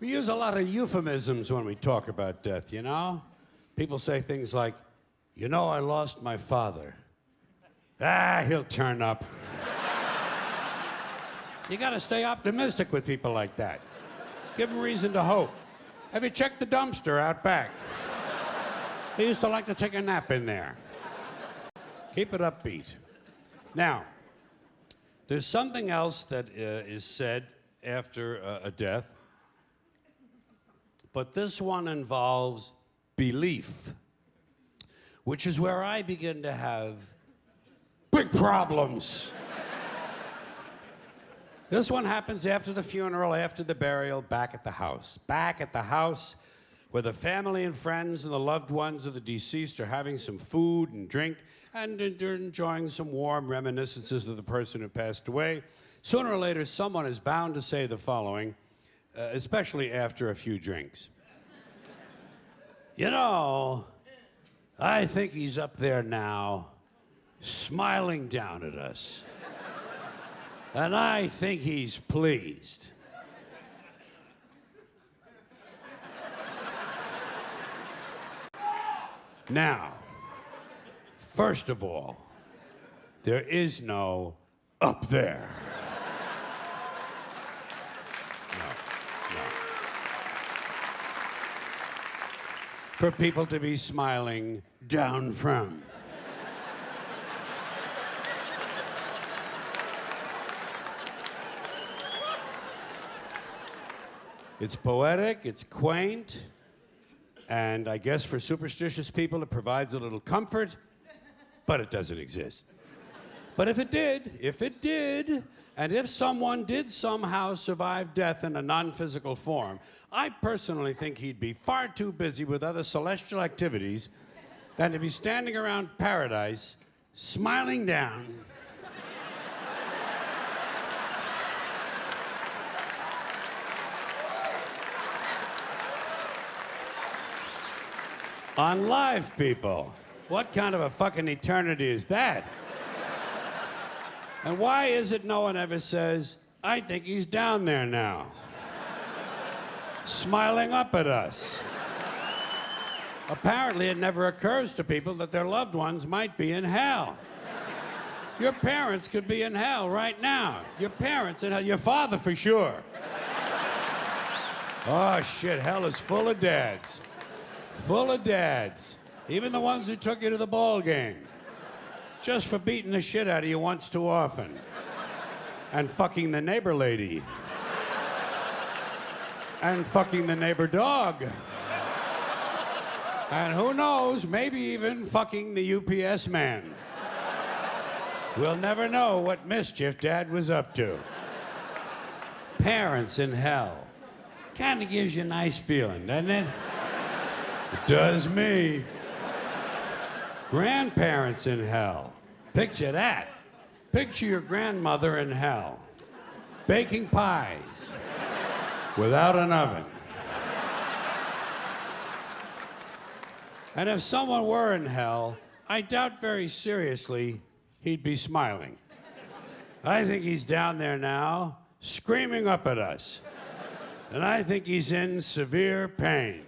We use a lot of euphemisms when we talk about death, you know? People say things like, you know, I lost my father. Ah, he'll turn up. You gotta stay optimistic with people like that. Give them reason to hope. Have you checked the dumpster out back? He used to like to take a nap in there. Keep it upbeat. Now, there's something else that is said after a death, but this one involves belief, which is where I begin to have big problems. This one happens after the funeral, after the burial, back at the house. Back at the house, where the family and friends and the loved ones of the deceased are having some food and drink, and they're enjoying some warm reminiscences of the person who passed away. Sooner or later, someone is bound to say the following, especially after a few drinks. You know, I think he's up there now, smiling down at us. And I think he's pleased. Now, first of all, there is no up there. For people to be smiling down from. It's poetic, it's quaint, and I guess for superstitious people it provides a little comfort, but it doesn't exist. But if it did, and if someone did somehow survive death in a non-physical form, I personally think he'd be far too busy with other celestial activities than to be standing around paradise, smiling down. On live people. What kind of a fucking eternity is that? And why is it no one ever says, I think he's down there now, smiling up at us? Apparently, it never occurs to people that their loved ones might be in hell. Your parents could be in hell right now. Your parents in hell, your father for sure. Oh, shit, hell is full of dads. Full of dads. Even the ones who took you to the ball game. Just for beating the shit out of you once too often. And fucking the neighbor lady. And fucking the neighbor dog. And who knows, maybe even fucking the UPS man. We'll never know what mischief Dad was up to. Parents in hell. Kind of gives you a nice feeling, doesn't it? It does me. Grandparents in hell. Picture that. Picture your grandmother in hell, baking pies without an oven. And if someone were in hell, I doubt very seriously he'd be smiling. I think he's down there now, screaming up at us. And I think he's in severe pain.